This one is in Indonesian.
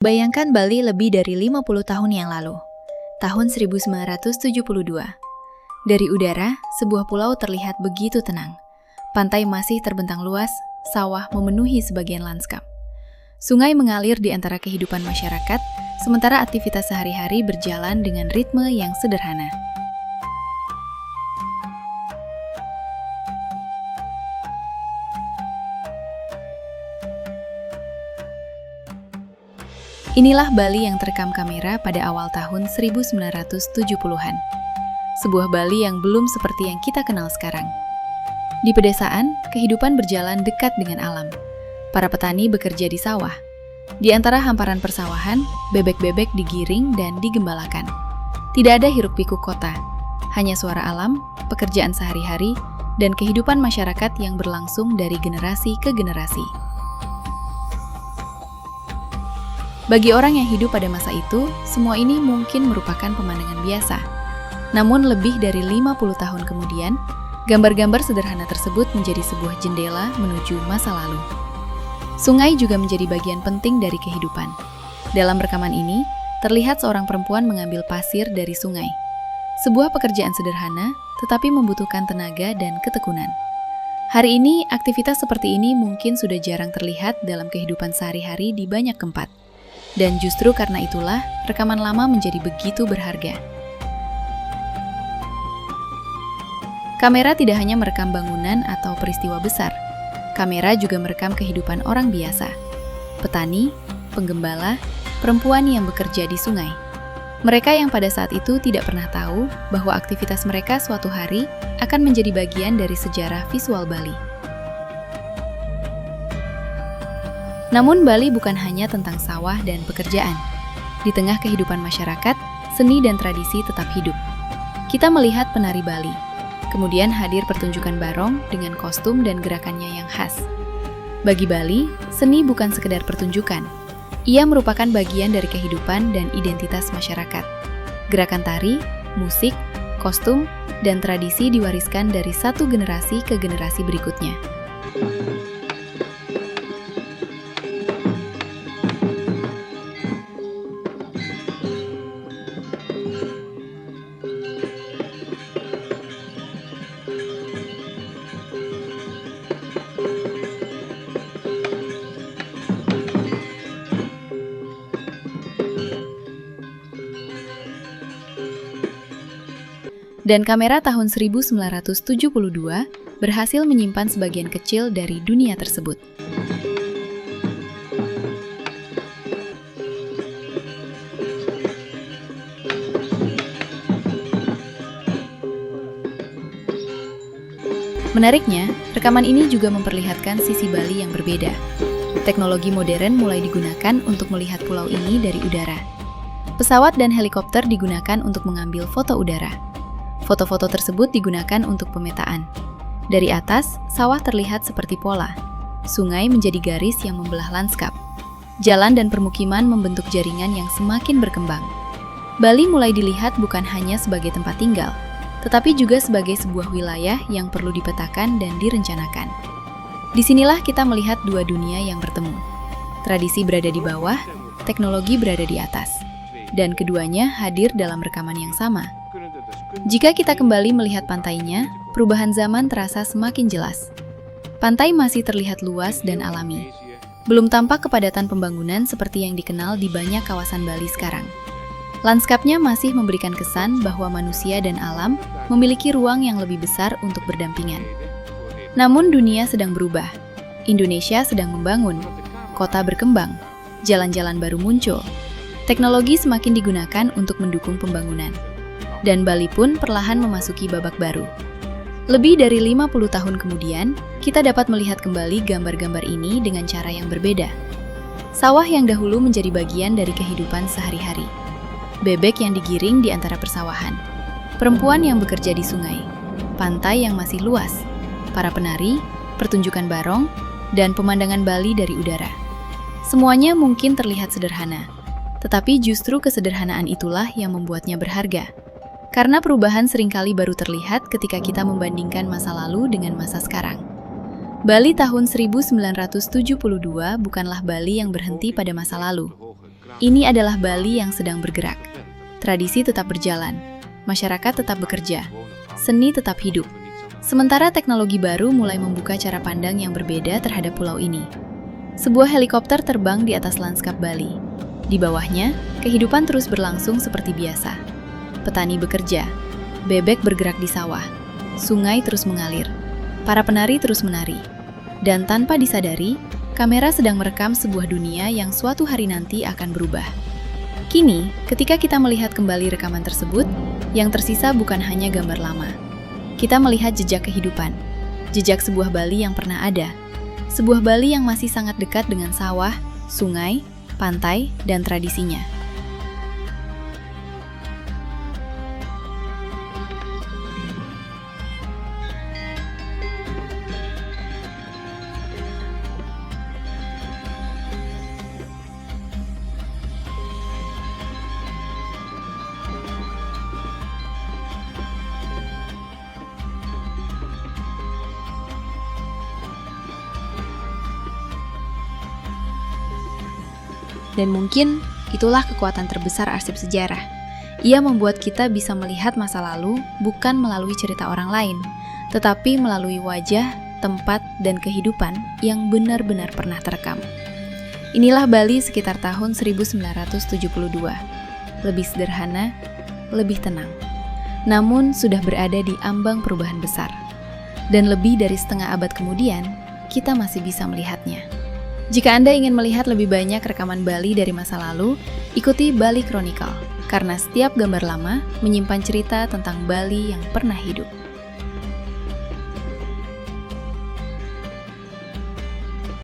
Bayangkan Bali lebih dari 50 tahun yang lalu, tahun 1972. Dari udara, sebuah pulau terlihat begitu tenang. Pantai masih terbentang luas, sawah memenuhi sebagian lanskap. Sungai mengalir di antara kehidupan masyarakat, sementara aktivitas sehari-hari berjalan dengan ritme yang sederhana. Inilah Bali yang terekam kamera pada awal tahun 1970-an. Sebuah Bali yang belum seperti yang kita kenal sekarang. Di pedesaan, kehidupan berjalan dekat dengan alam. Para petani bekerja di sawah. Di antara hamparan persawahan, bebek-bebek digiring dan digembalakan. Tidak ada hiruk-pikuk kota, hanya suara alam, pekerjaan sehari-hari, dan kehidupan masyarakat yang berlangsung dari generasi ke generasi. Bagi orang yang hidup pada masa itu, semua ini mungkin merupakan pemandangan biasa. Namun lebih dari 50 tahun kemudian, gambar-gambar sederhana tersebut menjadi sebuah jendela menuju masa lalu. Sungai juga menjadi bagian penting dari kehidupan. Dalam rekaman ini, terlihat seorang perempuan mengambil pasir dari sungai. Sebuah pekerjaan sederhana, tetapi membutuhkan tenaga dan ketekunan. Hari ini, aktivitas seperti ini mungkin sudah jarang terlihat dalam kehidupan sehari-hari di banyak tempat. Dan justru karena itulah, rekaman lama menjadi begitu berharga. Kamera tidak hanya merekam bangunan atau peristiwa besar. Kamera juga merekam kehidupan orang biasa. Petani, penggembala, perempuan yang bekerja di sungai. Mereka yang pada saat itu tidak pernah tahu bahwa aktivitas mereka suatu hari akan menjadi bagian dari sejarah visual Bali. Namun Bali bukan hanya tentang sawah dan pekerjaan. Di tengah kehidupan masyarakat, seni dan tradisi tetap hidup. Kita melihat penari Bali. Kemudian hadir pertunjukan barong dengan kostum dan gerakannya yang khas. Bagi Bali, seni bukan sekedar pertunjukan. Ia merupakan bagian dari kehidupan dan identitas masyarakat. Gerakan tari, musik, kostum, dan tradisi diwariskan dari satu generasi ke generasi berikutnya. Dan kamera tahun 1972 berhasil menyimpan sebagian kecil dari dunia tersebut. Menariknya, rekaman ini juga memperlihatkan sisi Bali yang berbeda. Teknologi modern mulai digunakan untuk melihat pulau ini dari udara. Pesawat dan helikopter digunakan untuk mengambil foto udara. Foto-foto tersebut digunakan untuk pemetaan. Dari atas, sawah terlihat seperti pola. Sungai menjadi garis yang membelah lanskap. Jalan dan permukiman membentuk jaringan yang semakin berkembang. Bali mulai dilihat bukan hanya sebagai tempat tinggal, tetapi juga sebagai sebuah wilayah yang perlu dipetakan dan direncanakan. Disinilah kita melihat dua dunia yang bertemu. Tradisi berada di bawah, teknologi berada di atas. Dan keduanya hadir dalam rekaman yang sama. Jika kita kembali melihat pantainya, perubahan zaman terasa semakin jelas. Pantai masih terlihat luas dan alami. Belum tampak kepadatan pembangunan seperti yang dikenal di banyak kawasan Bali sekarang. Lanskapnya masih memberikan kesan bahwa manusia dan alam memiliki ruang yang lebih besar untuk berdampingan. Namun dunia sedang berubah. Indonesia sedang membangun. Kota berkembang. Jalan-jalan baru muncul. Teknologi semakin digunakan untuk mendukung pembangunan. Dan Bali pun perlahan memasuki babak baru. Lebih dari 50 tahun kemudian, kita dapat melihat kembali gambar-gambar ini dengan cara yang berbeda. Sawah yang dahulu menjadi bagian dari kehidupan sehari-hari. Bebek yang digiring di antara persawahan. Perempuan yang bekerja di sungai. Pantai yang masih luas. Para penari, pertunjukan barong, dan pemandangan Bali dari udara. Semuanya mungkin terlihat sederhana, tetapi justru kesederhanaan itulah yang membuatnya berharga. Karena perubahan seringkali baru terlihat ketika kita membandingkan masa lalu dengan masa sekarang. Bali tahun 1972 bukanlah Bali yang berhenti pada masa lalu. Ini adalah Bali yang sedang bergerak. Tradisi tetap berjalan, masyarakat tetap bekerja, seni tetap hidup. Sementara teknologi baru mulai membuka cara pandang yang berbeda terhadap pulau ini. Sebuah helikopter terbang di atas lanskap Bali. Di bawahnya, kehidupan terus berlangsung seperti biasa. Petani bekerja, bebek bergerak di sawah, sungai terus mengalir, para penari terus menari. Dan tanpa disadari, kamera sedang merekam sebuah dunia yang suatu hari nanti akan berubah. Kini, ketika kita melihat kembali rekaman tersebut, yang tersisa bukan hanya gambar lama. Kita melihat jejak kehidupan, jejak sebuah Bali yang pernah ada. Sebuah Bali yang masih sangat dekat dengan sawah, sungai, pantai, dan tradisinya. Dan mungkin itulah kekuatan terbesar arsip sejarah. Ia membuat kita bisa melihat masa lalu bukan melalui cerita orang lain, tetapi melalui wajah, tempat, dan kehidupan yang benar-benar pernah terekam. Inilah Bali sekitar tahun 1972. Lebih sederhana, lebih tenang. Namun sudah berada di ambang perubahan besar. Dan lebih dari setengah abad kemudian, kita masih bisa melihatnya. Jika Anda ingin melihat lebih banyak rekaman Bali dari masa lalu, ikuti Bali Chronicle, karena setiap gambar lama menyimpan cerita tentang Bali yang pernah hidup.